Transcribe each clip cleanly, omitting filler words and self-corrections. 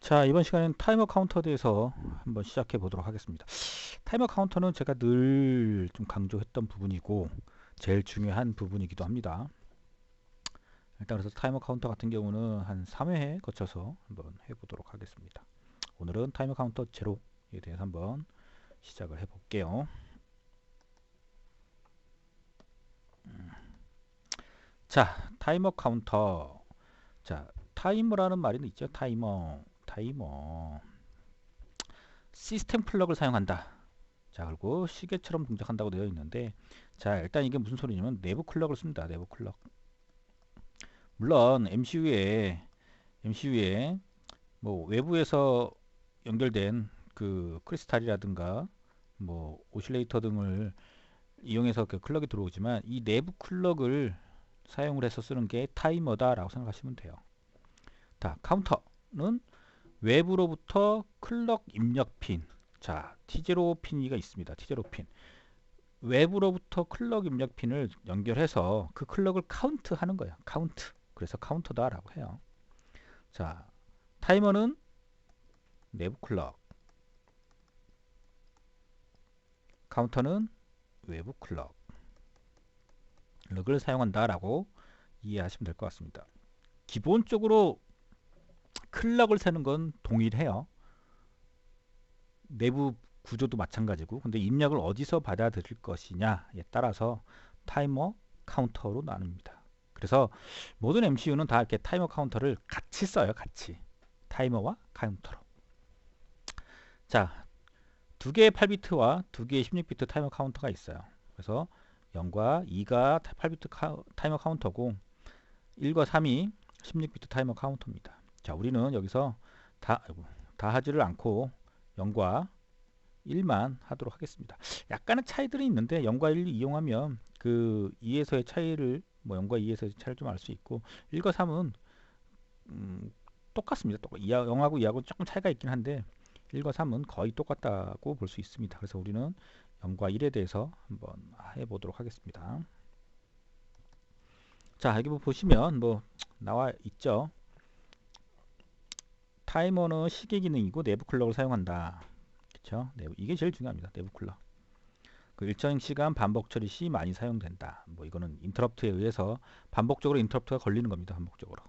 자, 이번 시간엔 타이머 카운터에 대해서 한번 시작해 보도록 하겠습니다. 타이머 카운터는 제가 늘 좀 강조했던 부분이고 제일 중요한 부분이기도 합니다. 일단 그래서 타이머 카운터 같은 경우는 한 3회에 거쳐서 한번 해보도록 하겠습니다. 오늘은 타이머 카운터 제로에 대해서 한번 시작을 해볼게요. 자, 타이머 카운터. 자, 타이머라는 말이 있죠. 타이머. 시스템 플러그를 사용한다. 자, 그리고 시계처럼 동작한다고 되어 있는데, 자, 일단 이게 무슨 소리냐면 내부 클럭을 씁니다. 내부 클럭. 물론 MCU에 뭐 외부에서 연결된 그 크리스탈이라든가 뭐 오실레이터 등을 이용해서 그 클럭이 들어오지만 이 내부 클럭을 사용을 해서 쓰는 게 타이머다라고 생각하시면 돼요. 자, 카운터는 외부로부터 클럭 입력 핀. 자, T0 핀이 있습니다. T0 핀. 외부로부터 클럭 입력 핀을 연결해서 그 클럭을 카운트 하는 거예요. 카운트. 그래서 카운터다라고 해요. 자, 타이머는 내부 클럭, 카운터는 외부 클럭을 사용한다라고 이해하시면 될 것 같습니다. 기본적으로 클럭을 세는 건 동일해요. 내부 구조도 마찬가지고, 근데 입력을 어디서 받아들일 것이냐에 따라서 타이머, 카운터로 나눕니다. 그래서 모든 MCU는 다 이렇게 타이머 카운터를 같이 써요. 같이. 타이머와 카운터로. 자, 두 개의 8비트와 두 개의 16비트 타이머 카운터가 있어요. 그래서 0과 2가 8비트 타이머 카운터고 1과 3이 16비트 타이머 카운터입니다. 자, 우리는 여기서 다 하지를 않고 0과 1만 하도록 하겠습니다. 약간의 차이들이 있는데 0과 1을 이용하면 그 2에서의 차이를 뭐 0과 2에서의 차이를 좀 알 수 있고 1과 3은 똑같습니다. 0하고 2하고 조금 차이가 있긴 한데 1과 3은 거의 똑같다고 볼 수 있습니다. 그래서 우리는 0과 1에 대해서 한번 해보도록 하겠습니다. 자, 여기 보시면 뭐 나와 있죠. 타이머는 시계 기능이고 내부 클럭을 사용한다. 그렇죠? 이게 제일 중요합니다. 내부 클럭. 그 일정 시간 반복 처리 시 많이 사용된다. 뭐 이거는 인터럽트에 의해서 반복적으로 인터럽트가 걸리는 겁니다. 반복적으로.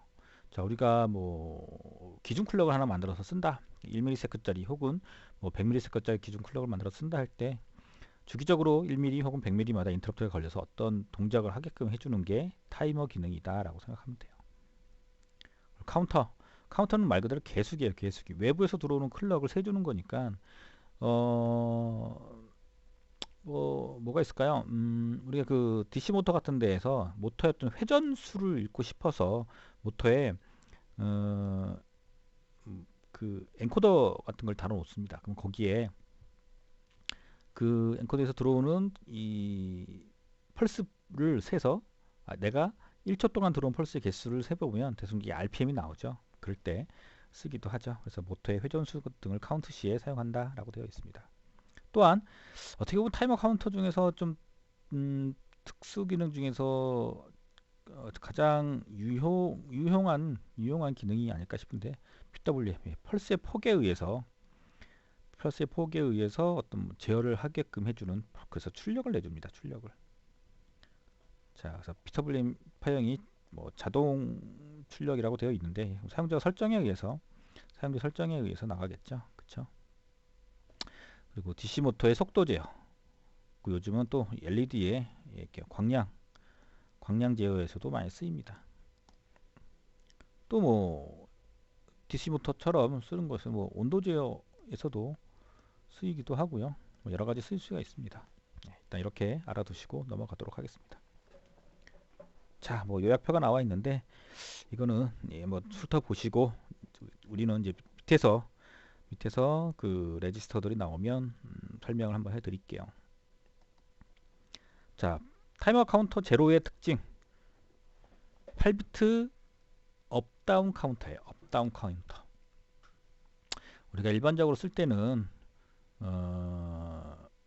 자, 우리가 뭐 기준 클럭을 하나 만들어서 쓴다. 1ms짜리 혹은 뭐 100ms짜리 기준 클럭을 만들어서 쓴다 할 때 주기적으로 1mm 혹은 100mm마다 인터럽트가 걸려서 어떤 동작을 하게끔 해주는 게 타이머 기능이다라고 생각하면 돼요. 카운터는 말 그대로 계수기예요. 계수기. 외부에서 들어오는 클럭을 세주는 거니까 뭐가 있을까요? 우리가 그 DC 모터 같은 데에서 모터의 어떤 회전수를 읽고 싶어서 모터에 어, 그 엔코더 같은 걸 달아 놓습니다. 그럼 거기에 그 엔코더에서 들어오는 이 펄스를 세서 내가 1초 동안 들어온 펄스의 개수를 세보면 대충 이게 RPM이 나오죠. 그럴 때 쓰기도 하죠. 그래서 모터의 회전수 등을 카운트 시에 사용한다라고 되어 있습니다. 또한 어떻게 보면 타이머 카운터 중에서 좀 특수 기능 중에서 가장 유용한 기능이 아닐까 싶은데 PWM 펄스의 폭에 의해서 어떤 제어를 하게끔 해주는 그래서 출력을 내줍니다. 출력을. 자, 그래서 PWM 파형이 뭐 자동 출력이라고 되어 있는데 사용자 설정에 의해서 나가겠죠. 그렇죠? 그리고 DC 모터의 속도 제어. 요즘은 또 LED에 이렇게 광량 제어에서도 많이 쓰입니다. 또 뭐 DC 모터처럼 쓰는 것은 뭐 온도 제어에서도 쓰이기도 하고요. 뭐 여러 가지 쓸 수가 있습니다. 일단 이렇게 알아두시고 넘어가도록 하겠습니다. 자, 뭐 요약표가 나와 있는데 이거는 뭐 훑어보시고 우리는 이제 밑에서 그 레지스터들이 나오면 설명을 한번 해드릴게요. 자, 타이머 카운터 제로의 특징 8비트 업다운 카운터예요. 업다운 카운터. 우리가 일반적으로 쓸 때는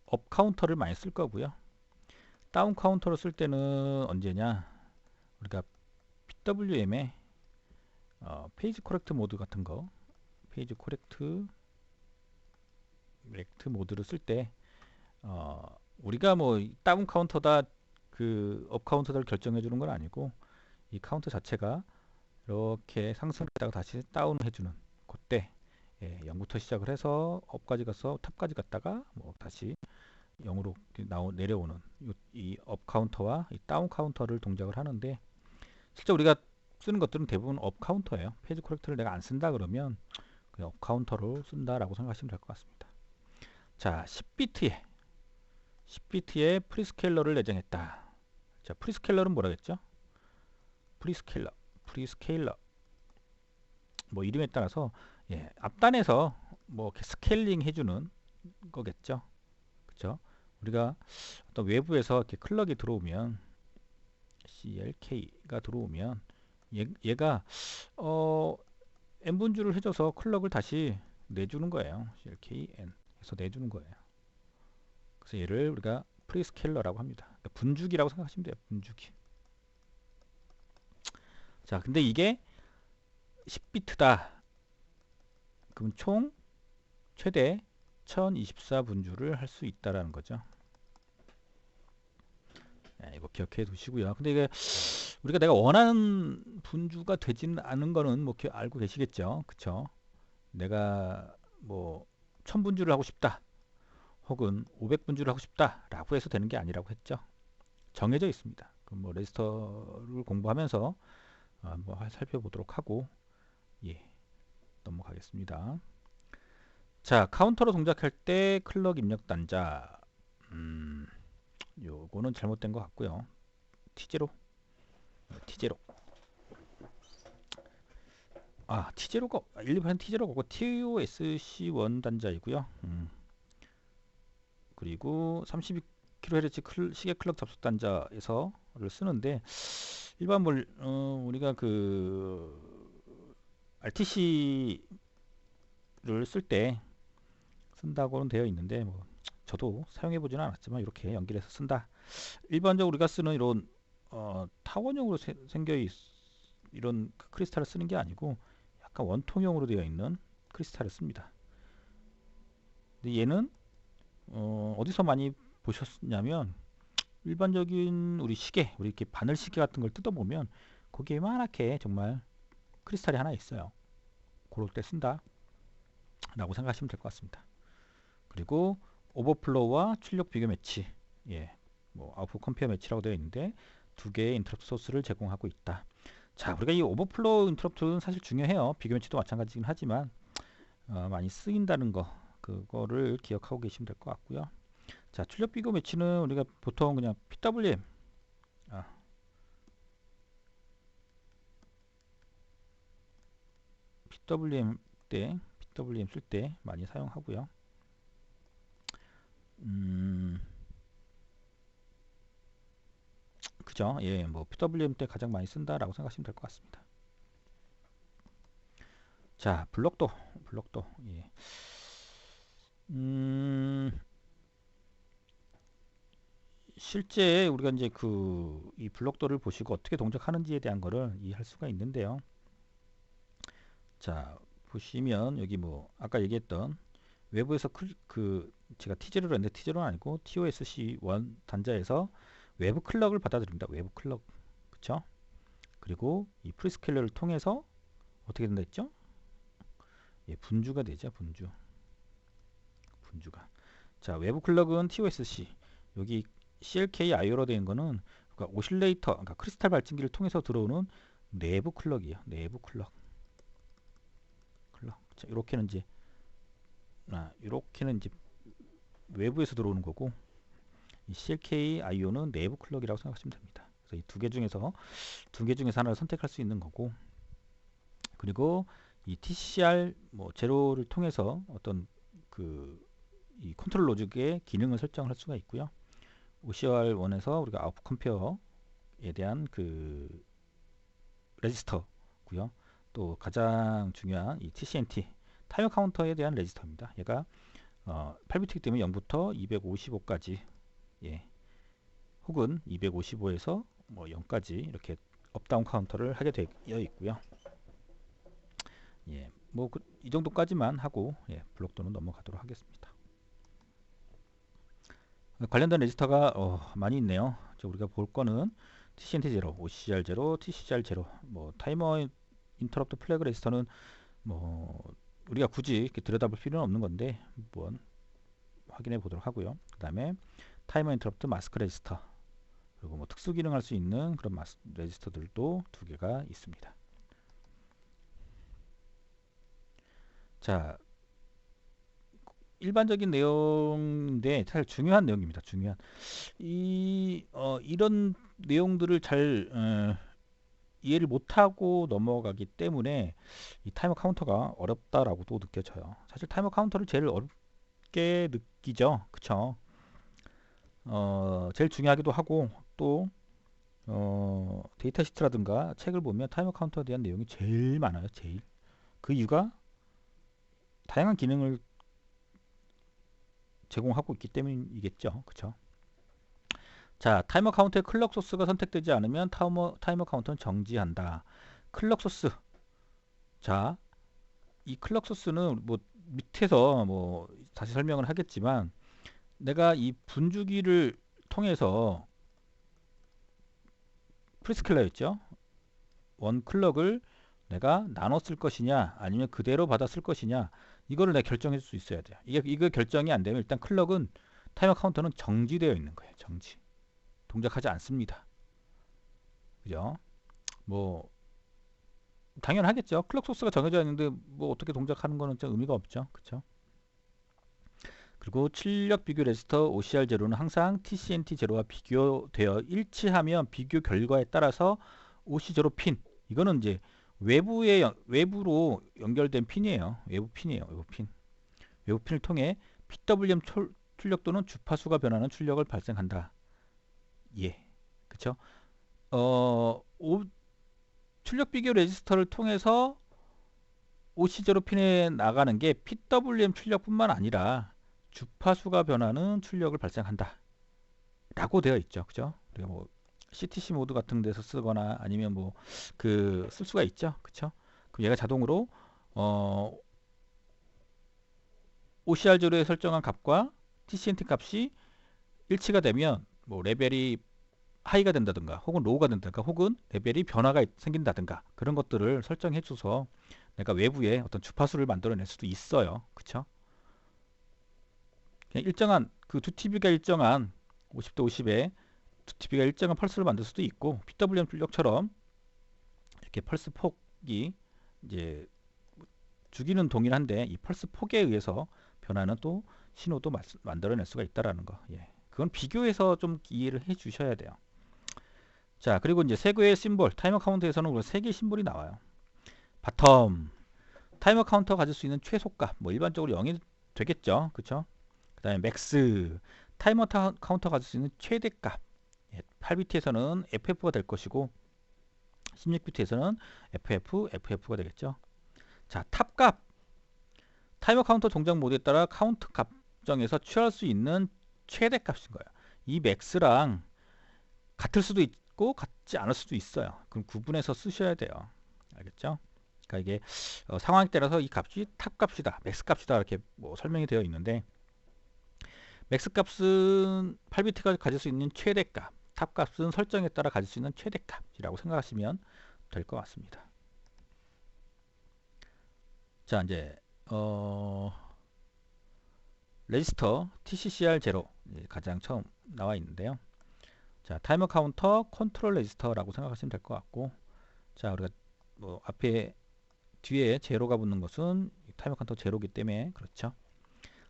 업 카운터를 많이 쓸 거고요. 다운 카운터를 쓸 때는 언제냐? 우리가 PWM의 페이지 코렉트 모드 같은 거, 페이지 코렉트 모드를 쓸 때 우리가 뭐 다운 카운터다 그 업 카운터다를 결정해 주는 건 아니고 이 카운터 자체가 이렇게 상승했다가 다시 다운해 주는 그때 0부터 시작을 해서 업까지 가서 탑까지 갔다가 뭐 다시 0으로 내려오는 이 업 카운터와 이 다운 카운터를 동작을 하는데, 실제 우리가 쓰는 것들은 대부분 업 카운터예요. 페이지 코렉터를 내가 안 쓴다 그러면 그냥 업 카운터로 쓴다라고 생각하시면 될 것 같습니다. 자, 10비트에 프리스케일러를 내정했다. 자, 프리스케일러는 뭐라겠죠? 프리스케일러 뭐 이름에 따라서 앞단에서 뭐 스케일링 해주는 거겠죠. 그쵸? 우리가 어떤 외부에서 이렇게 클럭이 들어오면 CLK가 들어오면 얘가 n분주를 해줘서 클럭을 다시 내주는 거예요. CLKN 해서 내주는 거예요. 그래서 얘를 우리가 프리스케일러라고 합니다. 그러니까 분주기라고 생각하시면 돼요. 분주기. 자, 근데 이게 10비트다. 그럼 총 최대 1024분주를 할 수 있다라는 거죠. 이거 기억해 두시고요. 근데 이게 우리가 내가 원하는 분주가 되지는 않은 거는 뭐 알고 계시겠죠. 그쵸? 내가 뭐 1000분주를 하고 싶다. 혹은 500분주를 하고 싶다. 라고 해서 되는 게 아니라고 했죠. 정해져 있습니다. 그럼 뭐 레지스터를 공부하면서 한번 살펴보도록 하고 넘어가겠습니다. 자, 카운터로 동작할 때 클럭 입력 단자 요거는 잘못된 것 같고요. T0 T0가 1번 T0가 없고 TOSC1 단자이고요. 그리고 32kHz 시계 클럭 접속 단자에서를 쓰는데, 일반 우리가 그 RTC를 쓸 때 쓴다고는 되어 있는데, 뭐 저도 사용해 보지는 않았지만 이렇게 연결해서 쓴다. 일반적으로 우리가 쓰는 이런 타원형으로 생겨 이런 크리스탈을 쓰는 게 아니고 약간 원통형으로 되어 있는 크리스탈을 씁니다. 근데 얘는 어디서 많이 보셨냐면 일반적인 우리 이렇게 바늘 시계 같은 걸 뜯어보면 거기에 만하게 정말 크리스탈이 하나 있어요. 그럴 때 쓴다 라고 생각하시면 될 것 같습니다. 그리고 오버플로우와 출력 비교 매치, 뭐 아웃풋 컴페어 매치라고 되어 있는데 두 개의 인터럽트 소스를 제공하고 있다. 자, 우리가 이 오버플로우 인터럽트는 사실 중요해요. 비교 매치도 마찬가지긴 하지만 많이 쓰인다는 거, 그거를 기억하고 계시면 될 것 같고요. 자, 출력 비교 매치는 우리가 보통 그냥 PWM PWM 쓸 때 많이 사용하고요. 그죠? 뭐 PWM 때 가장 많이 쓴다라고 생각하시면 될 것 같습니다. 자, 블록도 실제 우리가 이제 이 블록도를 보시고 어떻게 동작하는지에 대한 거를 이해할 수가 있는데요. 자, 보시면 여기 뭐 아까 얘기했던 외부에서 제가 T0로 했는데 T0는 아니고 TOSC1 단자에서 외부 클럭을 받아들입니다. 외부 클럭. 그쵸? 그리고 이 프리스케일러를 통해서 어떻게 된다 했죠? 분주가 되죠. 분주가. 자, 외부 클럭은 TOSC. 여기 CLK IO로 된 거는 그러니까 오실레이터, 그러니까 크리스탈 발진기를 통해서 들어오는 내부 클럭이에요. 내부 클럭. 자, 이렇게는 이제 외부에서 들어오는 거고, 이 CLK IO는 내부 클럭이라고 생각하시면 됩니다. 그래서 이 두 개 중에서 하나를 선택할 수 있는 거고, 그리고 이 TCR 뭐 제로를 통해서 어떤 이 컨트롤 로직의 기능을 설정할 수가 있고요. OCR1에서 우리가 아웃풋 컴페어에 대한 레지스터고요. 또 가장 중요한 이 TCNT 타이머 카운터에 대한 레지스터입니다. 얘가 8비트이기 때문에 0부터 255까지 혹은 255에서 뭐 0까지 이렇게 업다운 카운터를 하게 되어 있고요. 뭐 이 정도까지만 하고 블록도는 넘어가도록 하겠습니다. 관련된 레지스터가 많이 있네요. 우리가 볼 거는 TCNT0, OCR0, TCR0, 뭐 타이머 인터럽트 플래그 레지스터는 뭐 우리가 굳이 이렇게 들여다볼 필요는 없는 건데 한번 확인해 보도록 하고요. 그 다음에 타이머 인터럽트 마스크 레지스터, 그리고 뭐 특수 기능할 수 있는 그런 레지스터들도 두 개가 있습니다. 자, 일반적인 내용인데 사실 중요한 내용입니다. 중요한 이런 내용들을 잘 이해를 못하고 넘어가기 때문에 이 타이머 카운터가 어렵다라고도 느껴져요. 사실 타이머 카운터를 제일 어렵게 느끼죠. 그쵸? 제일 중요하기도 하고 또 데이터 시트라든가 책을 보면 타이머 카운터에 대한 내용이 제일 많아요. 제일. 그 이유가 다양한 기능을 제공하고 있기 때문이겠죠. 그쵸? 자, 타이머 카운터의 클럭 소스가 선택되지 않으면 타이머 카운터는 정지한다. 클럭 소스. 자, 이 클럭 소스는 뭐 밑에서 뭐 다시 설명을 하겠지만 내가 이 분주기를 통해서 프리스켈러였죠. 원 클럭을 내가 나눠 쓸 것이냐 아니면 그대로 받아 쓸 것이냐 이거를 내가 결정해 줄 수 있어야 돼요. 이거 결정이 안 되면 일단 클럭은 타이머 카운터는 정지되어 있는 거예요. 정지. 동작하지 않습니다. 그죠? 뭐 당연하겠죠. 클럭 소스가 정해져 있는데 뭐 어떻게 동작하는 거는 좀 의미가 없죠. 그쵸? 그리고 출력 비교 레지스터 OCR0는 항상 TCNT0와 비교되어 일치하면 비교 결과에 따라서 OC0 핀, 이거는 이제 외부로 연결된 핀이에요. 외부 핀이에요. 외부 핀. 외부 핀을 통해 PWM 출력 또는 주파수가 변하는 출력을 발생한다. 예. 그쵸? 출력 비교 레지스터를 통해서 OC0 핀에 나가는 게 PWM 출력뿐만 아니라 주파수가 변하는 출력을 발생한다 라고 되어 있죠. 그죠? 우리가 뭐 CTC 모드 같은 데서 쓰거나 아니면 뭐 쓸 수가 있죠. 그쵸? 그럼 얘가 자동으로 OCR0에 설정한 값과 TCNT 값이 일치가 되면 뭐 레벨이 하이가 된다든가 혹은 로우가 된다든가 혹은 레벨이 변화가 생긴다든가 그런 것들을 설정해 줘서 내가 외부에 어떤 주파수를 만들어낼 수도 있어요. 그쵸? 그냥 일정한 두TV가 일정한 50대 50에 두TV가 일정한 펄스를 만들 수도 있고 PWM 출력처럼 이렇게 펄스 폭이 이제 주기는 동일한데 이 펄스 폭에 의해서 변하는 또 신호도 만들어낼 수가 있다라는 거. 예. 그건 비교해서 좀 이해를 해 주셔야 돼요. 자, 그리고 이제 세 개의 심볼, 타이머 카운터에서는 세 개의 심볼이 나와요. 바텀, 타이머 카운터 가질 수 있는 최소값, 뭐 일반적으로 0이 되겠죠. 그쵸? 그 다음에 맥스, 타이머 카운터 가질 수 있는 최대값. 8비트에서는 FF가 될 것이고 16비트에서는 FF가 되겠죠. 자, 탑값, 타이머 카운터 동작 모드에 따라 카운트 값정에서 취할 수 있는 최대값인 거예요. 이 맥스랑 같을 수도 있고 같지 않을 수도 있어요. 그럼 구분해서 쓰셔야 돼요. 알겠죠? 그러니까 이게 상황에 따라서 이 값이 탑값이다, 맥스값이다 이렇게 뭐 설명이 되어 있는데 맥스값은 8비트가 가질 수 있는 최대값, 탑값은 설정에 따라 가질 수 있는 최대값이라고 생각하시면 될 것 같습니다. 자, 이제 레지스터 TCCR0 가장 처음 나와 있는데요. 자, 타이머 카운터 컨트롤 레지스터라고 생각하시면 될 것 같고, 자, 우리가 뭐 뒤에 제로가 붙는 것은 타이머 카운터 제로기 때문에 그렇죠.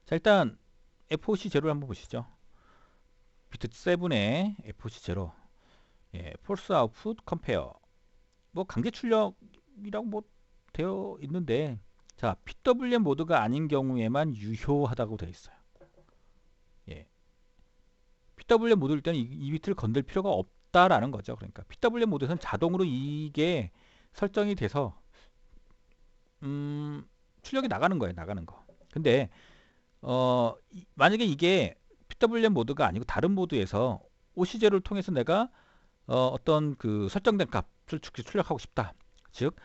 자, 일단 FOC 제로를 한번 보시죠. 비트 7에 FOC 제로, 폴스 아웃풋 컴페어, 뭐 강제 출력이라고 뭐 되어 있는데, 자, PWM 모드가 아닌 경우에만 유효하다고 되어 있어요. 예. PWM 모드일 때는 이 비트를 건들 필요가 없다라는 거죠. 그러니까 PWM 모드에서는 자동으로 이게 설정이 돼서 출력이 나가는 거예요. 나가는 거. 근데 만약에 이게 PWM 모드가 아니고 다른 모드에서 OC0를 통해서 내가 어떤 설정된 값을 출력하고 싶다. 즉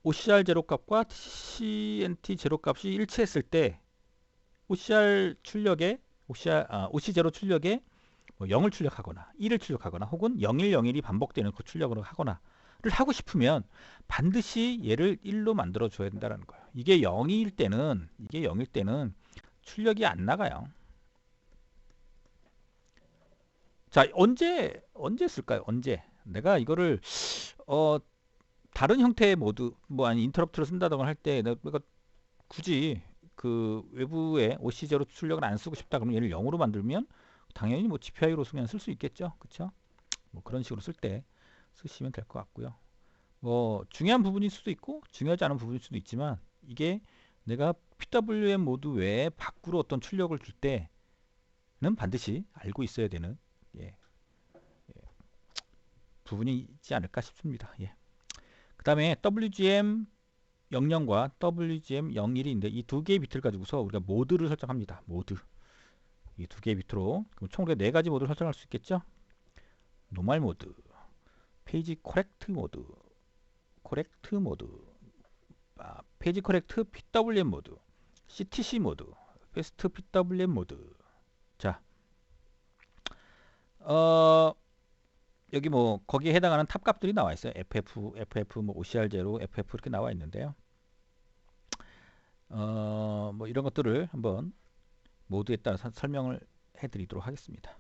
OCR 제로 값과 TCNT 제로 값이 일치했을 때 OCR 출력에 OC 제로 출력에 뭐 0을 출력하거나 1을 출력하거나 혹은 0101이 반복되는 그 출력을 하거나를 하고 싶으면 반드시 얘를 1로 만들어 줘야 된다는 거예요. 이게 0일 때는 출력이 안 나가요. 자, 언제 쓸까요? 언제? 내가 이거를 어 다른 형태의 모드 뭐 아니 인터럽트를 쓴다던가 할 때 내가 굳이 그 외부에 OC0 출력을 안 쓰고 싶다 그러면 얘를 0으로 만들면 당연히 뭐 GPI로 그냥 쓸 수 있겠죠. 그쵸? 뭐 그런 식으로 쓸 때 쓰시면 될 것 같고요. 뭐 중요한 부분일 수도 있고 중요하지 않은 부분일 수도 있지만 이게 내가 PWM 모드 외에 밖으로 어떤 출력을 줄 때는 반드시 알고 있어야 되는 예, 부분이 있지 않을까 싶습니다. 예. 그 다음에 WGM 00과 WGM 01인데 이 두 개의 비트를 가지고서 우리가 모드를 설정합니다. 모드. 이 두 개의 비트로 그럼 총 우리가 네 가지 모드를 설정할 수 있겠죠? 노멀 모드, 페이지 코렉트 모드, 페이지 코렉트 PWM 모드, CTC 모드, 패스트 PWM 모드. 자, 여기 뭐 거기에 해당하는 탑 값들이 나와 있어요. FF 뭐 OCR0, FF 이렇게 나와 있는데요. 뭐 이런 것들을 한번 모드에 따라 설명을 해드리도록 하겠습니다.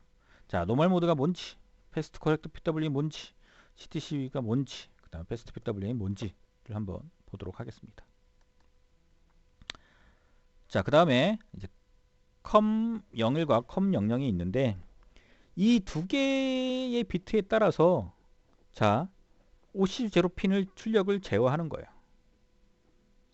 자, 노멀 모드가 뭔지, 패스트 코렉트 PWM이 뭔지, CTC가 뭔지, 그 다음 패스트 PWM이 뭔지를 한번 보도록 하겠습니다. 자, 그 다음에 이제 COM01과 COM00이 있는데 이 두 개의 비트에 따라서 자, OC0 핀을 출력을 제어하는 거예요.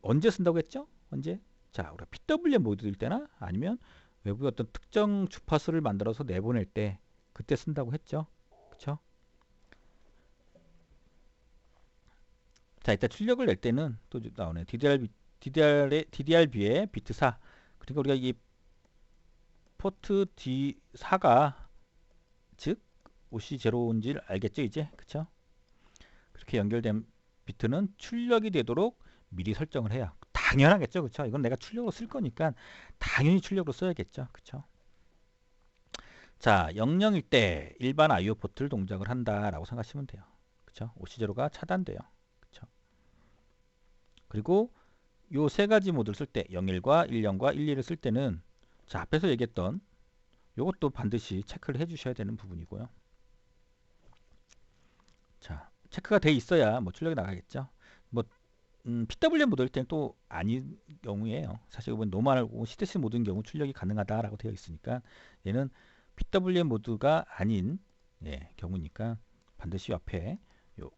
언제 쓴다고 했죠? 언제? 자, 우리가 PWM 모드일 때나 아니면 외부의 어떤 특정 주파수를 만들어서 내보낼 때 그때 쓴다고 했죠. 그쵸? 자, 이따 출력을 낼 때는 또 나오네. DDRB의 비트 4. 그러니까 우리가 이 포트 D4가 즉 OC0인지 알겠죠, 이제? 그쵸? 그렇게 연결된 비트는 출력이 되도록 미리 설정을 해야 당연하겠죠, 그쵸? 이건 내가 출력으로 쓸 거니까 당연히 출력으로 써야겠죠, 그쵸? 자, 00일 때 일반 IO 포트를 동작을 한다라고 생각하시면 돼요. 그쵸? OC0가 차단돼요. 그쵸? 그리고 요 세 가지 모드를 쓸 때 01과 10과 11을 쓸 때는 자, 앞에서 얘기했던 요것도 반드시 체크를 해 주셔야 되는 부분이고요. 자, 체크가 돼 있어야 뭐 출력이 나가겠죠. 뭐 PWM 모드일 때는 또 아닌 경우에요. 사실 이번 노멀하고 CTC 모드인 경우 출력이 가능하다라고 되어 있으니까 얘는 PWM 모드가 아닌 경우니까 반드시 옆에 요,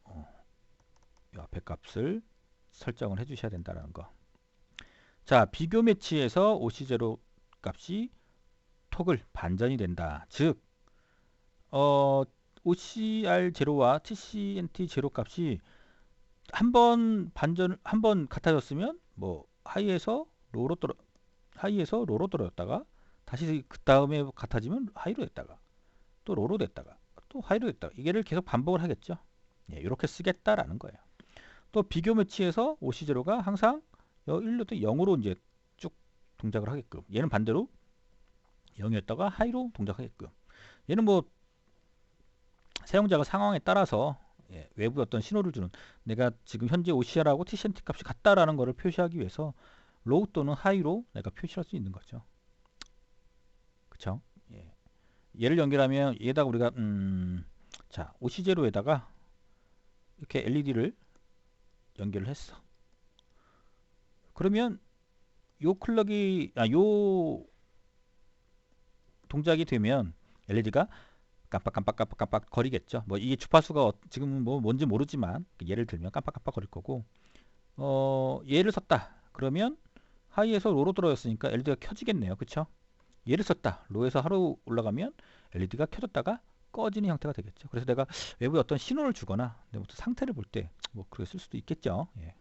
요 앞에 값을 설정을 해 주셔야 된다는 거. 자, 비교 매치에서 OC0 값이 톡을 반전이 된다. 즉 OCR0와 TCNT0 값이 한 번 같아졌으면 뭐 하이에서 로로 떨어졌다가 다시 그 다음에 같아지면 하이로 됐다가 또 로로 됐다가 또 하이로 됐다가 이게를 계속 반복을 하겠죠. 예, 이렇게 쓰겠다라는 거예요. 또 비교 매치에서 OC0가 항상 1로 또 0으로 이제 쭉 동작을 하게끔 얘는 반대로 0이었다가 하이로 동작하게끔 얘는 뭐 사용자가 상황에 따라서 외부에 어떤 신호를 주는 내가 지금 현재 OCR하고 TCNT 값이 같다라는 것을 표시하기 위해서 로우 또는 하이로 내가 표시할 수 있는 거죠. 그쵸? 예. 얘를 연결하면 얘에다가 우리가 자 OC0에다가 이렇게 LED를 연결을 했어. 그러면 요 동작이 되면 LED가 깜빡깜빡 거리겠죠. 뭐 이게 주파수가 지금 뭐 뭔지 모르지만 예를 들면 깜빡깜빡 거릴 거고 얘를 썼다. 그러면 하이에서 로로 들어졌으니까 LED가 켜지겠네요. 그쵸? 얘를 썼다. 로에서 하로 올라가면 LED가 켜졌다가 꺼지는 형태가 되겠죠. 그래서 내가 외부에 어떤 신호를 주거나 내 상태를 볼 때 뭐 그렇게 쓸 수도 있겠죠. 예.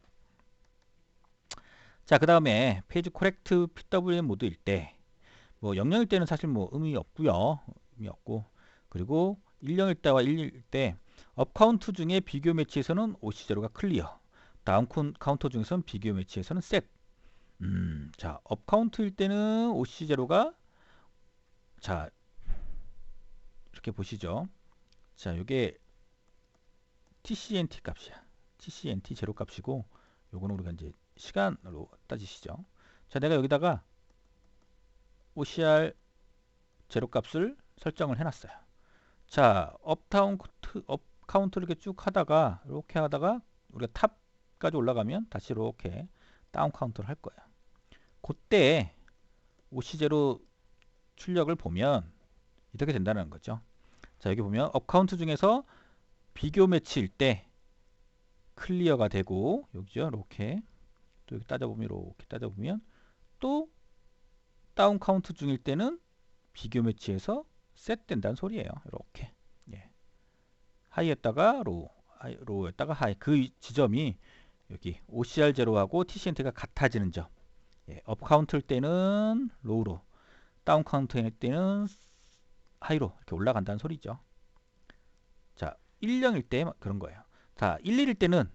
자, 그 다음에 페이지 코렉트 PWM 모드일 때 뭐 00일 때는 사실 뭐 의미 없고요. 의미 없고 그리고 10일 때와 11일 때 업카운트 중에 비교 매치에서는 OC0가 클리어 다운 카운터 중에서는 비교 매치에서는 셋. 자, 업 카운트일 때는 OC0가 자, 이렇게 보시죠. 자, 이게 TCNT 값이야. TCNT 제로 값이고 요거는 우리가 이제 시간으로 따지시죠. 자, 내가 여기다가 OCR 제로 값을 설정을 해놨어요. 자, 업 카운트를 이렇게 쭉 하다가 이렇게 하다가 우리가 탑까지 올라가면 다시 이렇게 다운 카운트를 할 거예요. 그때 OC0 출력을 보면 이렇게 된다는 거죠. 자, 여기 보면 업 카운트 중에서 비교 매치일 때 클리어가 되고 여기죠. 이렇게 또 여기 따져보면 이렇게 따져보면 또 다운 카운트 중일 때는 비교 매치에서 셋 된다는 소리예요. 이렇게 예. 하이였다가 로우였다가 하이. 그 지점이 여기 OCR 제로하고 TCNT가 같아지는 점. 예. 업 카운트일 때는 로우로, 다운 카운트일 때는 하이로 이렇게 올라간다는 소리죠. 자, 10일 때 그런 거예요. 자, 11일 때는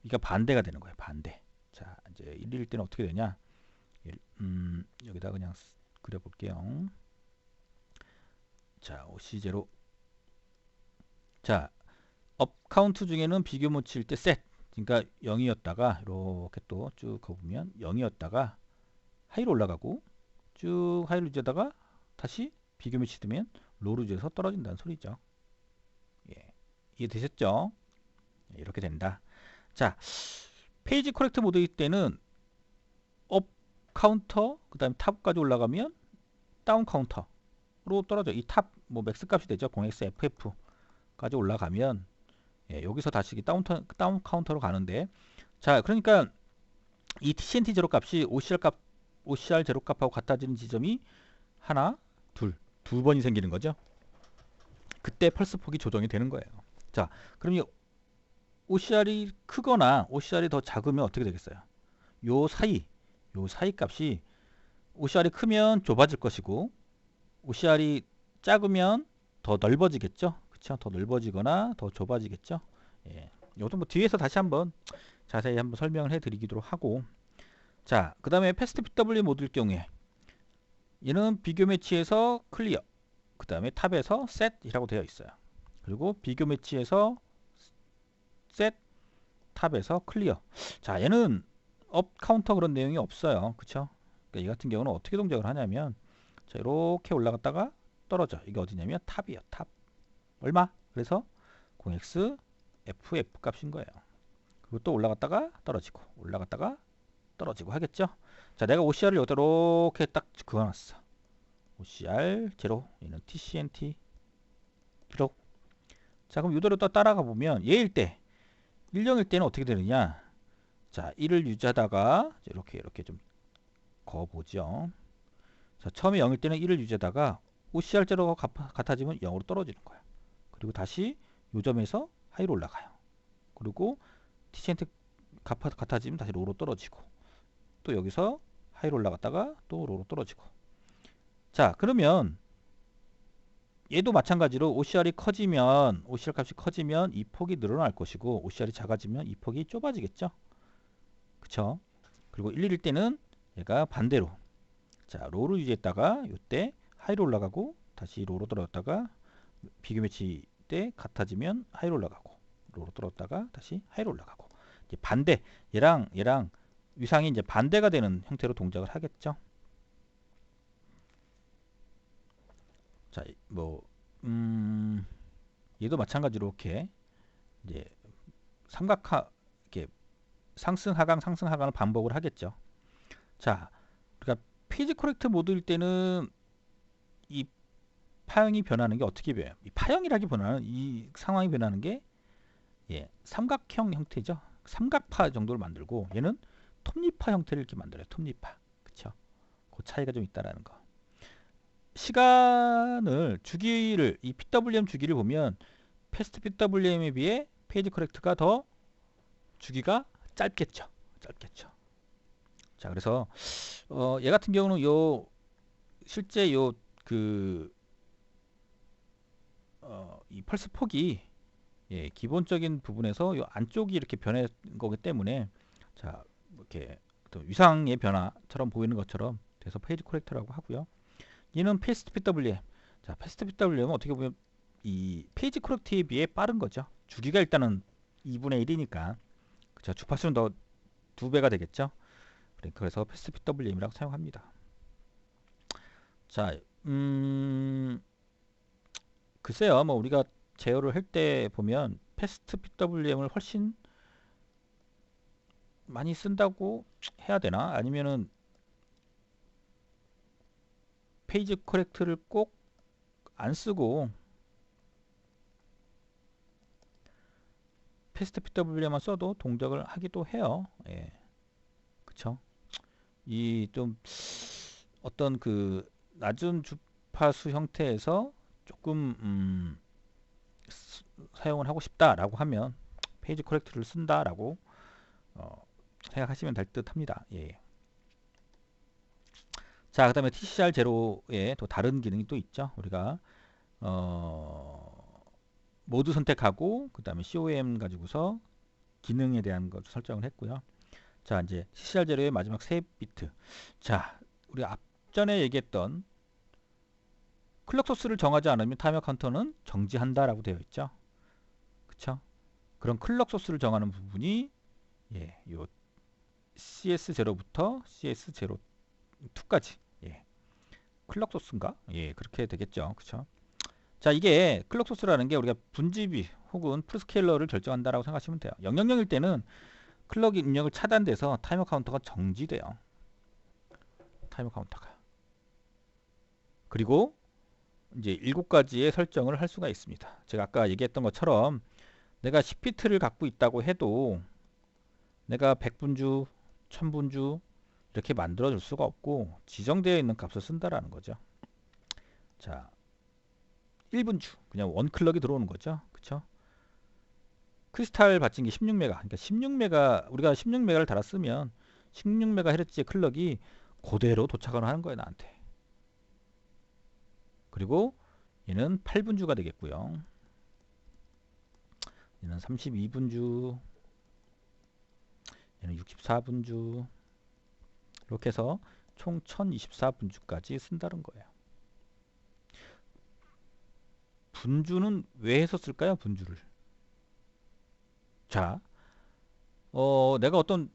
이게 반대가 되는 거예요. 반대. 자, 이제 11일 때는 어떻게 되냐? 여기다 그냥 그려볼게요. 자, OC0. 자, 업 카운트 중에는 비교 모치일 때 셋. 그러니까 0이었다가 이렇게 또 쭉 가보면 0이었다가 하이로 올라가고 쭉 하이로 유지하다가 다시 비교 매치 되면 로로 유지해서 떨어진다는 소리죠. 예. 이해되셨죠? 이렇게 된다. 자, 페이지 코렉트 모드일 때는 업 카운터 그 다음에 탑까지 올라가면 다운 카운터로 떨어져. 이 탑 뭐 맥스 값이 되죠. 0xFF까지 올라가면 예, 여기서 다시 다운 카운터로 가는데, 자, 그러니까 이 TCNT 제로 값이 OCR 제로 값하고 같아지는 지점이 하나, 두 번이 생기는 거죠. 그때 펄스 폭이 조정이 되는 거예요. 자, 그럼 이 OCR이 크거나 OCR이 더 작으면 어떻게 되겠어요? 요 사이 값이 OCR이 크면 좁아질 것이고 OCR이 작으면 더 넓어지겠죠. 그렇죠? 더 넓어지거나 더 좁아지겠죠. 예. 이것도 뭐 뒤에서 다시 한번 자세히 한번 설명을 해드리기로 하고, 자, 그 다음에 패스트 PW 모드일 경우에 얘는 비교 매치에서 클리어, 그 다음에 탑에서 셋이라고 되어 있어요. 그리고 비교 매치에서 셋, 탑에서 클리어. 자, 얘는 업 카운터 그런 내용이 없어요. 그쵸? 그러니까 이 같은 경우는 어떻게 동작을 하냐면, 자, 이렇게 올라갔다가 떨어져. 이게 어디냐면 탑이에요. 탑. 얼마? 그래서 0x FF 값인 거예요. 그리고 또 올라갔다가 떨어지고 올라갔다가 떨어지고 하겠죠. 자, 내가 OCR을 여기다 이렇게 딱 그어놨어. OCR 제로, 얘는 TCNT 기록. 자, 그럼 이대로 또 따라가 보면 얘일 때 10일 때는 어떻게 되느냐? 자, 1을 유지하다가 이렇게 좀 그어보죠. 자, 처음에 0일 때는 1을 유지하다가 OCR 제로가 같아지면 0으로 떨어지는 거야. 그리고 다시 요 점에서 하이로 올라가요. 그리고 TCNT 같아지면 다시 로로 떨어지고 또 여기서 하이로 올라갔다가 또 로로 떨어지고. 자, 그러면 얘도 마찬가지로 OCR이 커지면 OCR 값이 커지면 이 폭이 늘어날 것이고 OCR이 작아지면 이 폭이 좁아지겠죠. 그쵸? 그리고 1일 때는 얘가 반대로, 자, 로를 유지했다가 이때 하이로 올라가고 다시 로로 떨어졌다가 비교 매치 때 같아지면 하이로 올라가고 로로 떨어졌다가 다시 하이로 올라가고, 이제 반대, 얘랑 위상이 이제 반대가 되는 형태로 동작을 하겠죠. 자, 뭐 얘도 마찬가지로 이렇게 이제 이렇게 상승 하강을 반복을 하겠죠. 자, 그러니까 페이지 코렉트 모드일 때는 이 파형이 변하는 게 어떻게 변해요? 이 파형이라기보다는 이 상황이 변하는 게 예, 삼각형 형태죠. 삼각파 정도를 만들고 얘는 톱니파 형태를 이렇게 만들어요. 톱니파. 그쵸? 그 차이가 좀 있다라는 거. 시간을 주기를 이 PWM 주기를 보면 패스트 PWM에 비해 페이지 커렉트가 더 주기가 짧겠죠. 짧겠죠. 자, 그래서 얘 같은 경우는 실제 이 펄스 폭이 예, 기본적인 부분에서 이 안쪽이 이렇게 변한 거기 때문에 자, 이렇게 어떤 위상의 변화처럼 보이는 것처럼 돼서 페이지 코렉터라고 하고요. 얘는 패스트 PWM. 자, 패스트 PWM은 어떻게 보면 이 페이지 코렉트에 비해 빠른 거죠. 주기가 일단은 2분의 1이니까 그죠. 주파수는 더 2배가 되겠죠. 그래서 패스트 PWM이라고 사용합니다. 자, 글쎄요. 뭐 우리가 제어를 할 때 보면 패스트 PWM을 훨씬 많이 쓴다고 해야 되나? 아니면은 페이지 커렉트를 꼭 안 쓰고 패스트 PWM만 써도 동작을 하기도 해요. 예. 그쵸? 이 좀 어떤 그 낮은 주파수 형태에서 조금 사용을 하고 싶다라고 하면 페이지 커렉트를 쓴다라고 생각하시면 될 듯 합니다. 예. 자, 그 다음에 TCR 제로에 또 다른 기능이 또 있죠. 우리가 모드 선택하고 그 다음에 COM 가지고서 기능에 대한 것 설정을 했고요. 자, 이제 TCR 제로의 마지막 세 비트. 자, 우리 앞전에 얘기했던 클럭 소스를 정하지 않으면 타이머 카운터는 정지한다라고 되어 있죠. 그쵸? 그런 클럭 소스를 정하는 부분이 예, 요 CS0부터 CS02까지 예, 클럭 소스인가? 예, 그렇게 되겠죠. 그쵸? 자, 이게 클럭 소스라는 게 우리가 분지비 혹은 프리스케일러를 결정한다라고 생각하시면 돼요. 000일 때는 클럭 입력을 차단돼서 타이머 카운터가 정지돼요. 타이머 카운터가. 그리고 이제 7가지의 설정을 할 수가 있습니다. 제가 아까 얘기했던 것처럼 내가 10비트를 갖고 있다고 해도 내가 100분주, 1000분주 이렇게 만들어 줄 수가 없고 지정되어 있는 값을 쓴다라는 거죠. 자, 1분주 그냥 원 클럭이 들어오는 거죠. 그쵸? 크리스탈 받침기 16메가. 그러니까 16메가 우리가 16메가를 달았으면 16MHz의 클럭이 그대로 도착을 하는 거예요, 나한테. 그리고 얘는 8분주가 되겠고요. 얘는 32분주, 얘는 64분주. 이렇게 해서 총 1024분주까지 쓴다는 거예요. 분주는 왜 했었을까요? 분주를. 자, 내가 어떤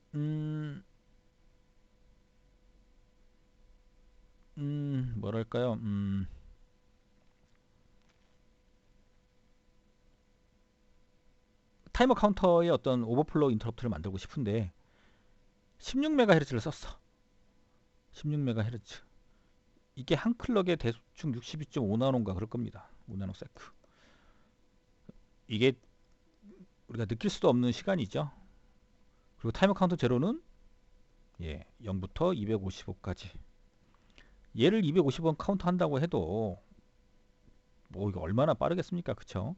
뭐랄까요? 타이머 카운터의 어떤 오버플로우 인터럽트를 만들고 싶은데 16MHz를 썼어. 16MHz. 이게 한 클럭에 대충 62.5나노인가 그럴 겁니다. 5나노 세크. 이게 우리가 느낄 수도 없는 시간이죠. 그리고 타이머 카운터 제로는 예, 0부터 255까지. 얘를 250원 카운트 한다고 해도 뭐 이거 얼마나 빠르겠습니까? 그쵸?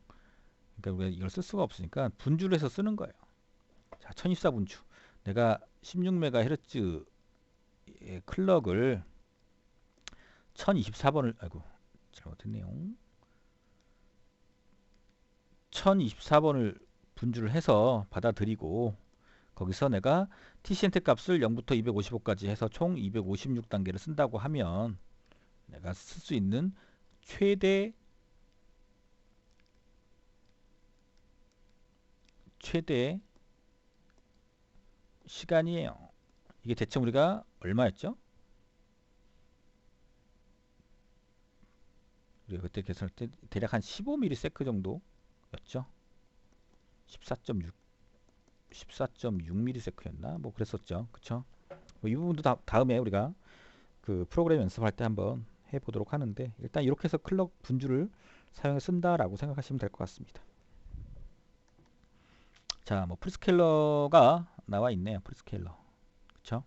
그러니까 우리가 이걸 쓸 수가 없으니까 분주를 해서 쓰는 거예요. 자, 1024분주. 내가 16MHz 클럭을 1024번을 아이고 잘못했네요. 1024번을 분주를 해서 받아들이고 거기서 내가 TCNT 값을 0부터 255까지 해서 총 256단계를 쓴다고 하면 내가 쓸 수 있는 최대 시간이에요. 이게 대충 우리가 얼마였죠? 우리가 그때 계산할 때 대략 한 15ms 정도였죠. 14.6 14.6ms였나? 뭐 그랬었죠. 그쵸? 뭐이 부분도 다음에 우리가 그 프로그램 연습할 때 한번 해보도록 하는데 일단 이렇게 해서 클럭 분주를 사용해 쓴다라고 생각하시면 될 것 같습니다. 자, 뭐 프리스케일러가 나와 있네요. 프리스케일러. 그쵸?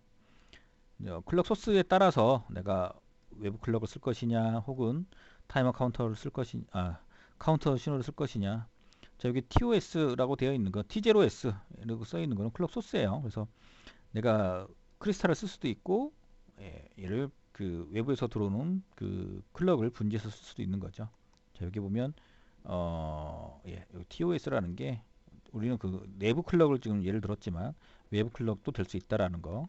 클럭 소스에 따라서 내가 외부 클럭을 쓸 것이냐 혹은 타이머 카운터를 쓸 것이냐 카운터 신호를 쓸 것이냐. 자, 여기 TOS라고 되어 있는 거 T0S 이라고 써 있는 거는 클럭 소스예요. 그래서 내가 크리스탈을 쓸 수도 있고 예, 얘를 그 외부에서 들어오는 그 클럭을 분지해서 쓸 수도 있는 거죠. 자, 여기 보면 예, 여기 TOS라는 게 우리는 그 내부 클럭을 지금 예를 들었지만 외부 클럭도 될 수 있다라는 거.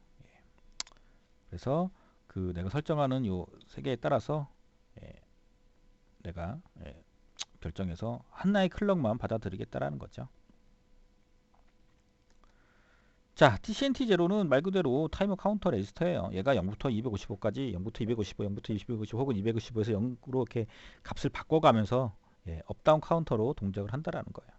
그래서 그 내가 설정하는 요 세 개에 따라서 예, 내가 결정해서 하나의 클럭만 받아들이겠다라는 거죠. 자, TCNT0는 말 그대로 타이머 카운터 레지스터예요. 얘가 0부터 255까지 0부터 255, 0부터 255 혹은 255에서 0으로 이렇게 값을 바꿔가면서 업다운 카운터로 동작을 한다라는 거예요.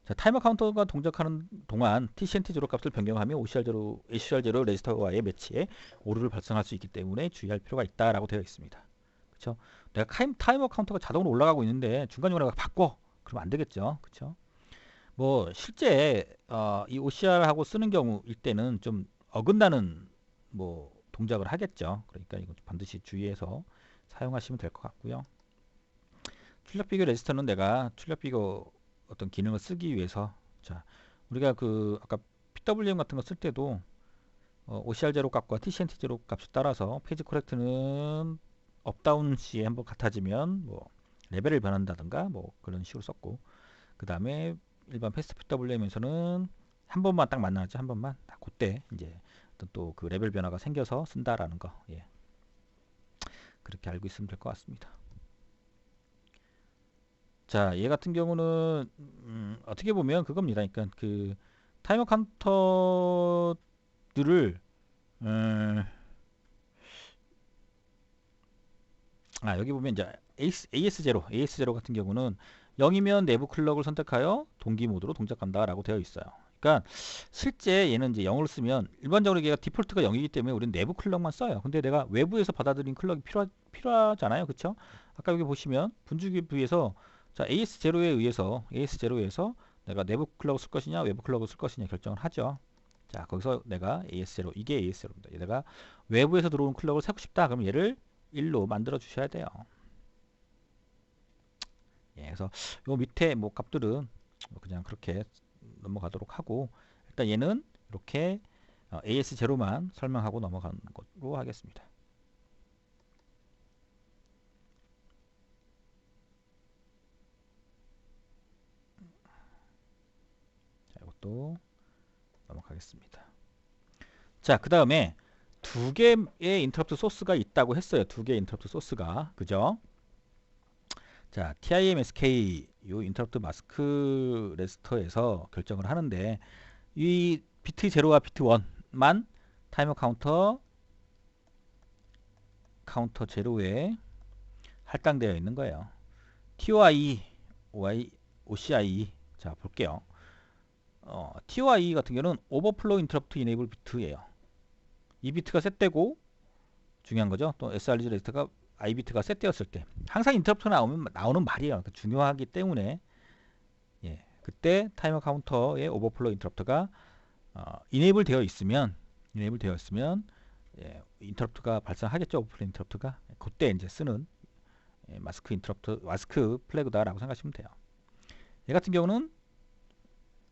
자, 타이머 카운터가 동작하는 동안 TCNT0 값을 변경하며 ACR0 레지스터와의 매치에 오류를 발생할 수 있기 때문에 주의할 필요가 있다라고 되어 있습니다. 그렇죠? 내가 타이머 카운터가 자동으로 올라가고 있는데 중간중간에 바꿔. 그러면 안 되겠죠. 그렇죠? 뭐 실제 이 OCR하고 쓰는 경우일 때는 좀 어긋나는 뭐 동작을 하겠죠. 그러니까 이거 반드시 주의해서 사용하시면 될 것 같고요. 출력 비교 레지스터는 내가 출력 비교 어떤 기능을 쓰기 위해서 자 우리가 그 아까 PWM 같은 거 쓸 때도 OCR0 값과 TCNT0 값에 따라서 페이지 코렉트는 업다운 시에 한번 같아지면 뭐 레벨을 변한다든가 뭐 그런 식으로 썼고 그 다음에 일반 패스트 PWM에서는 한 번만 딱 만나죠. 한 번만 그때 이제 또 그 레벨 변화가 생겨서 쓴다라는 거 예. 그렇게 알고 있으면 될 것 같습니다. 자, 얘 같은 경우는 어떻게 보면 그겁니다. 그러니까 그 타이머 카운터들을 여기 보면 이제 AS0 같은 경우는 0이면 내부 클럭을 선택하여 동기 모드로 동작한다라고 되어 있어요. 그러니까 실제 얘는 이제 0을 쓰면 일반적으로 얘가 디폴트가 0이기 때문에 우리는 내부 클럭만 써요. 근데 내가 외부에서 받아들인 클럭이 필요하잖아요. 그쵸? 아까 여기 보시면 분주기 부위에서 자, AS0에 의해서 내가 내부 클럭을 쓸 것이냐 외부 클럭을 쓸 것이냐 결정을 하죠. 자, 거기서 내가 AS0 이게 AS0입니다. 내가 외부에서 들어온 클럭을 세고 싶다. 그럼 얘를 1로 만들어 주셔야 돼요. 예, 그래서 요 밑에 뭐 값들은 그냥 그렇게 넘어가도록 하고 일단 얘는 이렇게 AS0만 설명하고 넘어가는 걸로 하겠습니다. 자, 이것도 넘어가겠습니다. 자, 그 다음에 두 개의 인터럽트 소스가 있다고 했어요. 두 개의 인터럽트 소스가 그죠? 자, TIMSK 요 인터럽트 마스크 레지스터에서 결정을 하는데 이 비트 0와 비트 1만 타이머 카운터 제로에 할당되어 있는 거예요. TOI, OCI 자 볼게요. TOI 같은 경우는 오버플로우 인터럽트 이네이블 비트예요. 이 비트가 셋되고 중요한 거죠. 또 SRG 레지스터가 I 비트가 셋되었을 때 항상 인터럽트가 나오는 말이에요. 중요하기 때문에 예, 그때 타이머 카운터의 오버플로우 인터럽트가 이네이블 되어 있으면 예, 인터럽트가 발생하겠죠. 오버플로우 인터럽트가 그때 이제 쓰는 마스크 플래그다라고 생각하시면 돼요. 얘 같은 경우는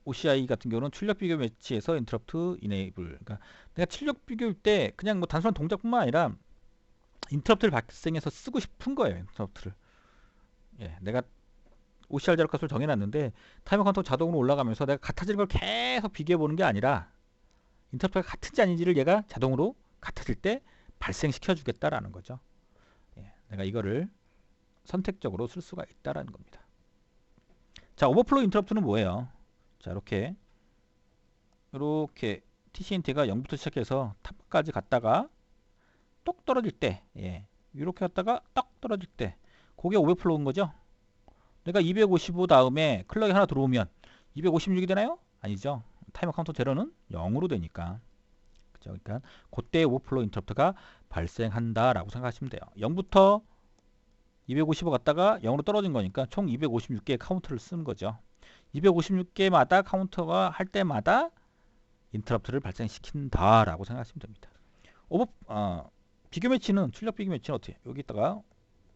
OCI 같은 경우는 출력 비교 매치에서 인터럽트 이네이블. 그러니까 내가 출력 비교일 때 그냥 뭐 단순한 동작뿐만 아니라 인터럽트를 발생해서 쓰고 싶은 거예요. 인터럽트를. 예, 내가 OCR 제로 값을 정해놨는데 타이머 카운터 자동으로 올라가면서 내가 같아지는 걸 계속 비교해 보는 게 아니라 인터럽트가 같은지 아닌지를 얘가 자동으로 같아질 때 발생시켜 주겠다라는 거죠. 예, 내가 이거를 선택적으로 쓸 수가 있다라는 겁니다. 자, 오버플로우 인터럽트는 뭐예요? 자, 이렇게 TCNT가 0부터 시작해서 탑까지 갔다가 똑 떨어질 때, 예, 이렇게 갔다가 떡 떨어질 때, 그게 오버플로우인 거죠. 내가 255 다음에 클럭이 하나 들어오면 256이 되나요? 아니죠. 타이머 카운터 제로는 0으로 되니까. 그죠? 그러니까 그때 오버플로우 인터럽트가 발생한다라고 생각하시면 돼요. 0부터 255 갔다가 0으로 떨어진 거니까 총 256개의 카운터를 쓰는 거죠. 256개마다 카운터가 할 때마다 인터럽트를 발생시킨다라고 생각하시면 됩니다. 비교 매치는 출력 비교 매치는 어떻게? 여기다가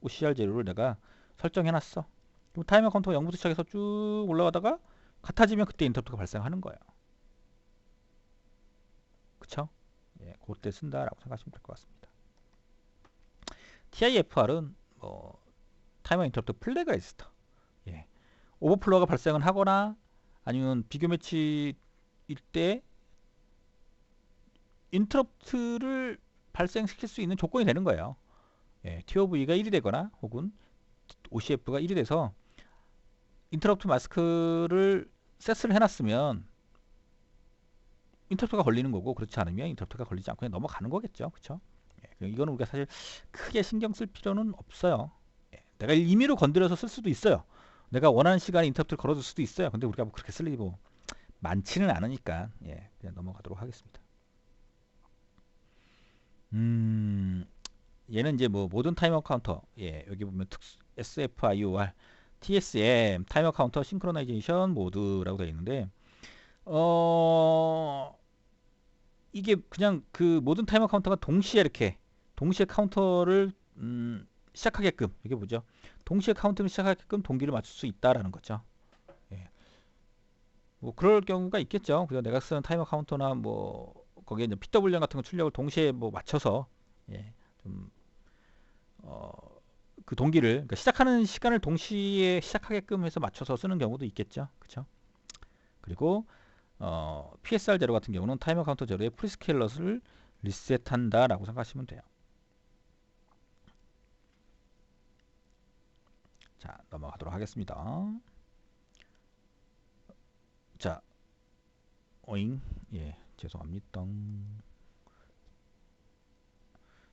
OCR 제로를 내가 설정해 놨어. 그럼 타이머 카운터가 0부터 시작해서 쭉 올라가다가 같아지면 그때 인터럽트가 발생하는 거예요. 그쵸? 예, 그때 쓴다라고 생각하시면 될 것 같습니다. TIFR은 뭐 타이머 인터럽트 플래그 레지스터. 예. 오버플로가 발생을 하거나 아니면 비교 매치일 때 인터럽트를 발생시킬 수 있는 조건이 되는 거예요. 예, TOV가 1이 되거나 혹은 OCF가 1이 돼서 인터럽트 마스크를 셋을 해놨으면 인터럽트가 걸리는 거고, 그렇지 않으면 인터럽트가 걸리지 않고 그냥 넘어가는 거겠죠. 그쵸? 예, 이거는 우리가 사실 크게 신경 쓸 필요는 없어요. 예, 내가 임의로 건드려서 쓸 수도 있어요. 내가 원하는 시간에 인터럽트를 걸어줄 수도 있어요. 근데 우리가 뭐 그렇게 쓸 일이 뭐 많지는 않으니까, 예, 그냥 넘어가도록 하겠습니다. 음, 얘는 이제 뭐 모든 타이머 카운터, 예, 여기 보면 SFIOR, TSM 타이머 카운터 싱크로나이제이션 모드라고 되어 있는데, 어 이게 그냥 그 모든 타이머 카운터가 동시에 이렇게 동시에 카운터를 시작하게끔, 이게 뭐죠? 동시에 카운트를 시작하게끔 동기를 맞출 수 있다라는 거죠. 예. 뭐 그럴 경우가 있겠죠. 그래서 내가 쓰는 타이머 카운터나 뭐 거기에 이제 PWM 같은 거 출력을 동시에 뭐 맞춰서, 예, 좀 그 동기를, 그러니까 시작하는 시간을 동시에 시작하게끔 해서 맞춰서 쓰는 경우도 있겠죠. 그렇죠? 그리고 PSR 제로 같은 경우는 타이머 카운터 제로의 프리스케일러를 리셋한다라고 생각하시면 돼요. 자, 넘어가도록 하겠습니다. 자, 오잉. 예, 죄송합니다.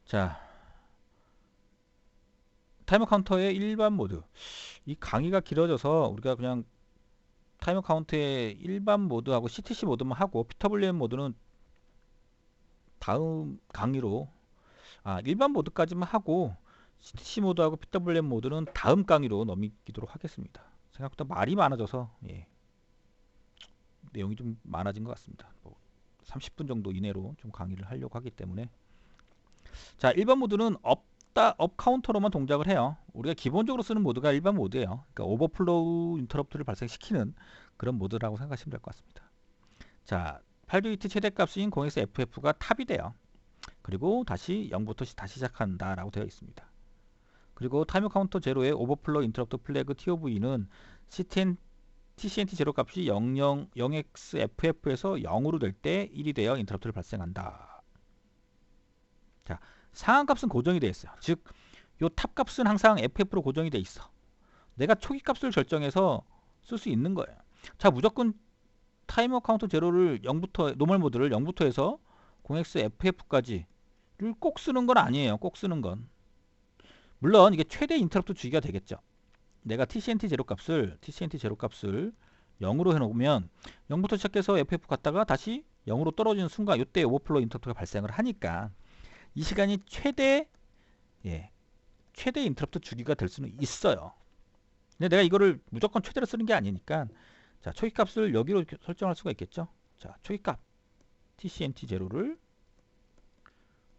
자, 타이머 카운터의 일반 모드. 이 강의가 길어져서 우리가 그냥 타이머 카운터의 일반 모드하고 CTC 모드만 하고 PWM 모드는 다음 강의로, 일반 모드까지만 하고 CTC 모드하고 PWM 모드는 다음 강의로 넘기도록 하겠습니다. 생각보다 말이 많아져서, 예, 내용이 좀 많아진 것 같습니다. 뭐 30분 정도 이내로 좀 강의를 하려고 하기 때문에. 자, 일반 모드는 업 카운터로만 동작을 해요. 우리가 기본적으로 쓰는 모드가 일반 모드예요. 그러니까 오버플로우 인터럽트를 발생시키는 그런 모드라고 생각하시면 될 것 같습니다. 자, 8비트 최대값인 0x FF가 탑이 돼요. 그리고 다시 0부터 다시 시작한다 라고 되어 있습니다. 그리고 타이머 카운터 제로의 오버플로우 인터럽트 플래그 TOV는 TCNT 제로 값이 0x FF에서 0으로 될 때 1이 되어 인터럽트를 발생한다. 자, 상한값은 고정이 되어 있어요. 즉, 요 탑값은 항상 FF로 고정이 되어 있어. 내가 초기값을 결정해서 쓸 수 있는 거예요. 자, 무조건 타이머 카운터 제로를 0부터, 노멀 모드를 0부터 해서 0x FF까지를 꼭 쓰는 건 아니에요. 꼭 쓰는 건. 물론 이게 최대 인터럽트 주기가 되겠죠. 내가 TCNT 제로 값을 0으로 해놓으면 0부터 시작해서 FF 갔다가 다시 0으로 떨어지는 순간 이때 오버플로우 인터럽트가 발생을 하니까 이 시간이 최대, 예, 최대 인터럽트 주기가 될 수는 있어요. 근데 내가 이거를 무조건 최대로 쓰는 게 아니니까, 자, 초기 값을 여기로 설정할 수가 있겠죠. 자, 초기 값 TCNT 제로를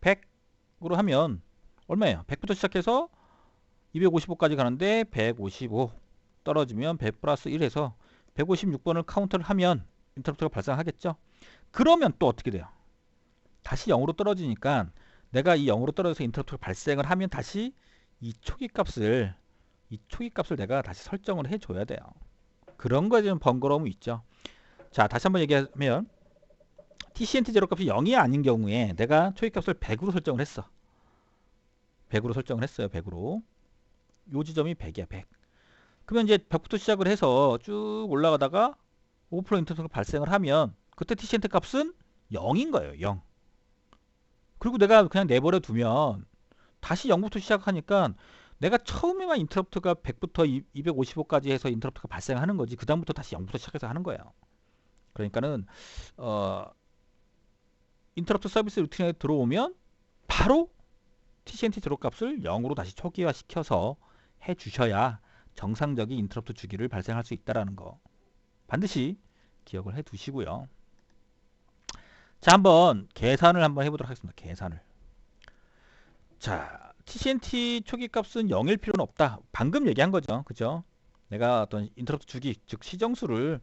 100으로 하면 얼마예요? 100부터 시작해서 255까지 가는데 155 떨어지면 100 플러스 1에서 156번을 카운터를 하면 인터럽트가 발생하겠죠. 그러면 또 어떻게 돼요? 다시 0으로 떨어지니까 내가 이 0으로 떨어져서 인터럽트가 발생을 하면 다시 이 초기 값을 내가 다시 설정을 해줘야 돼요. 그런 거에 좀 번거로움이 있죠. 자, 다시 한번 얘기하면 TCNT 제로 값이 0이 아닌 경우에 내가 초기 값을 100으로 설정을 했어. 100으로 설정을 했어요. 100으로. 요 지점이 100이야. 100. 그러면 이제 100부터 시작을 해서 쭉 올라가다가 오버플로우 인터럽트가 발생을 하면 그때 TCNT 값은 0인 거예요. 0. 그리고 내가 그냥 내버려 두면 다시 0부터 시작하니까 내가 처음에만 인터럽트가 100부터 255까지 해서 인터럽트가 발생하는 거지, 그 다음부터 다시 0부터 시작해서 하는 거예요. 그러니까는 인터럽트 서비스 루틴에 들어오면 바로 TCNT 제로 값을 0으로 다시 초기화 시켜서 해 주셔야 정상적인 인터럽트 주기를 발생할 수 있다는 거 반드시 기억을 해 두시고요. 자, 한번 계산을 한번 해보도록 하겠습니다. 계산을. 자, TCNT 초기 값은 0일 필요는 없다. 방금 얘기한 거죠. 그죠? 내가 어떤 인터럽트 주기, 즉 시정수를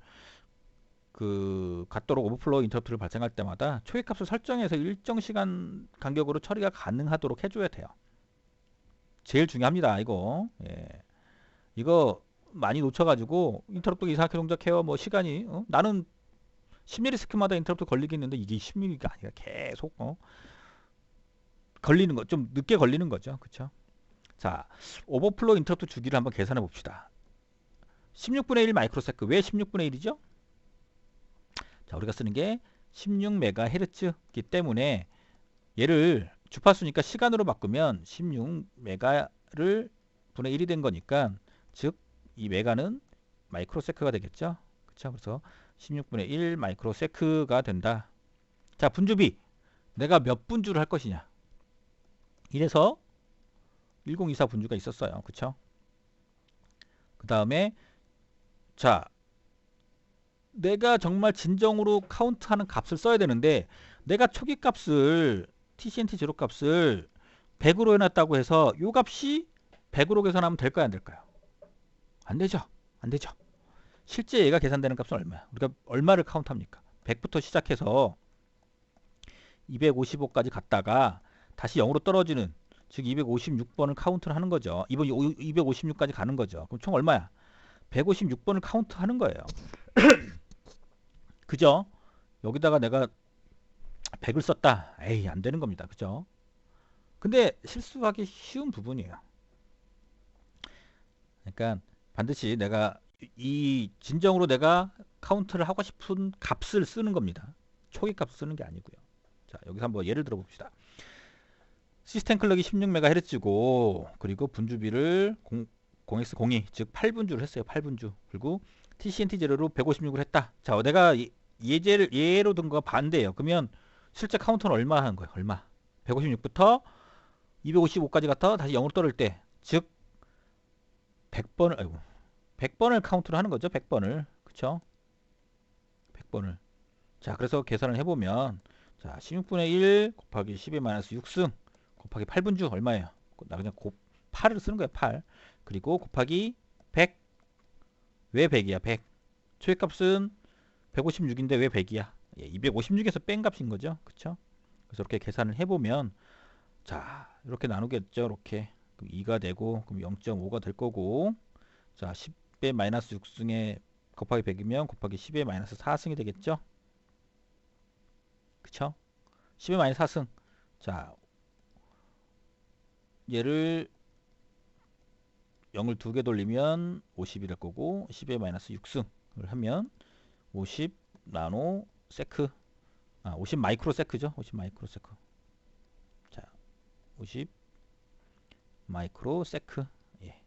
갖도록 오버플로우 인터럽트를 발생할 때마다 초기값을 설정해서 일정 시간 간격으로 처리가 가능하도록 해줘야 돼요. 제일 중요합니다. 이거. 예. 이거 많이 놓쳐가지고 인터럽트 이상하게 동작해요. 뭐 시간이 나는 10ms/s마다 인터럽트 걸리겠는데 이게 10mm가 아니라 계속 걸리는 거, 좀 늦게 걸리는 거죠. 그쵸? 자, 오버플로우 인터럽트 주기를 한번 계산해 봅시다. 16분의 1 마이크로세컨드. 왜 16분의 1이죠? 자, 우리가 쓰는 게 16MHz이기 때문에 얘를 주파수니까 시간으로 바꾸면 16메가를 분의 1이 된 거니까, 즉 이 메가는 마이크로세크가 되겠죠. 그쵸? 그래서 16분의 1 마이크로세크가 된다. 자, 분주비 내가 몇 분주를 할 것이냐. 이래서 1024 분주가 있었어요. 그쵸? 그 다음에 자, 내가 정말 진정으로 카운트하는 값을 써야 되는데, 내가 초기 값을 TCNT 제로 값을 100으로 해놨다고 해서 이 값이 100으로 계산하면 될까요, 안 될까요? 안 되죠. 안 되죠. 실제 얘가 계산되는 값은 얼마야? 우리가 얼마를 카운트합니까? 100부터 시작해서 255까지 갔다가 다시 0으로 떨어지는, 즉 256번을 카운트를 하는 거죠. 이번 256까지 가는 거죠. 그럼 총 얼마야? 156번을 카운트하는 거예요. 그죠? 여기다가 내가 100을 썼다. 에이, 안 되는 겁니다. 그죠? 근데 실수하기 쉬운 부분이에요. 그러니까 반드시 내가 진정으로 내가 카운트를 하고 싶은 값을 쓰는 겁니다. 초기 값을 쓰는 게 아니고요. 자, 여기서 한번 예를 들어 봅시다. 시스템 클럭이 16MHz고, 그리고 분주비를 0x02, 즉 8분주를 했어요. 8분주. 그리고 TCNT 제로로 156을 했다. 자, 내가 예로 든 거 반대예요. 그러면 실제 카운트는 얼마 하는 거예요? 얼마? 156부터 255까지 갔다 다시 0으로 떨어질 때, 즉 100번을 카운트를 하는 거죠. 100번을. 그쵸? 100번을. 자, 그래서 계산을 해보면, 자, 16분의 1 곱하기 10의 마이너스 6승 곱하기 8분주 얼마예요? 나 그냥 8을 쓰는 거예요. 8. 그리고 곱하기 100. 왜 100이야? 100. 초기값은 156인데 왜 100이야? 256에서 뺀 값인 거죠. 그쵸? 그래서 이렇게 계산을 해보면, 자, 이렇게 나누겠죠. 이렇게. 그럼 2가 되고, 그럼 0.5가 될 거고, 자, 10의 마이너스 6승에 곱하기 100이면 곱하기 10의 마이너스 4승이 되겠죠. 그쵸? 10의 마이너스 4승. 자, 얘를 0을 2개 돌리면 50이 될 거고, 10의 마이너스 6승을 하면 50 나노 세크, 50 마이크로 세크죠. 50 마이크로 세크. 자, 50 마이크로 세크. 예.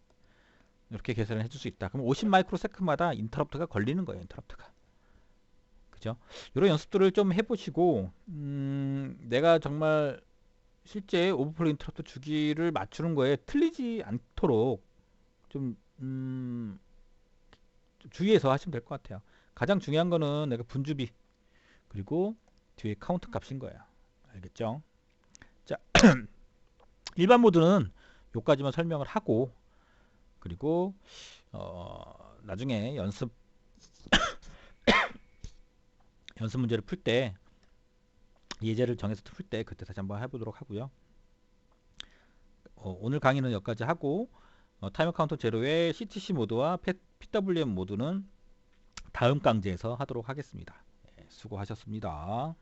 이렇게 계산을 해줄 수 있다. 그럼 50 마이크로 세크마다 인터럽트가 걸리는 거예요. 인터럽트가. 그죠? 이런 연습들을 좀 해보시고, 내가 정말 실제 오버플로우 인터럽트 주기를 맞추는 거에 틀리지 않도록 좀, 좀 주의해서 하시면 될 것 같아요. 가장 중요한 거는 내가 분주비, 그리고 뒤에 카운트 값인 거예요. 알겠죠? 자, 일반 모드는 요까지만 설명을 하고, 그리고 나중에 연습 문제를 풀 때, 예제를 정해서 풀 때 그때 다시 한번 해보도록 하고요. 오늘 강의는 여기까지 하고, 타이머 카운터 제로의 CTC 모드와 PWM 모드는 다음 강좌에서 하도록 하겠습니다. 수고하셨습니다.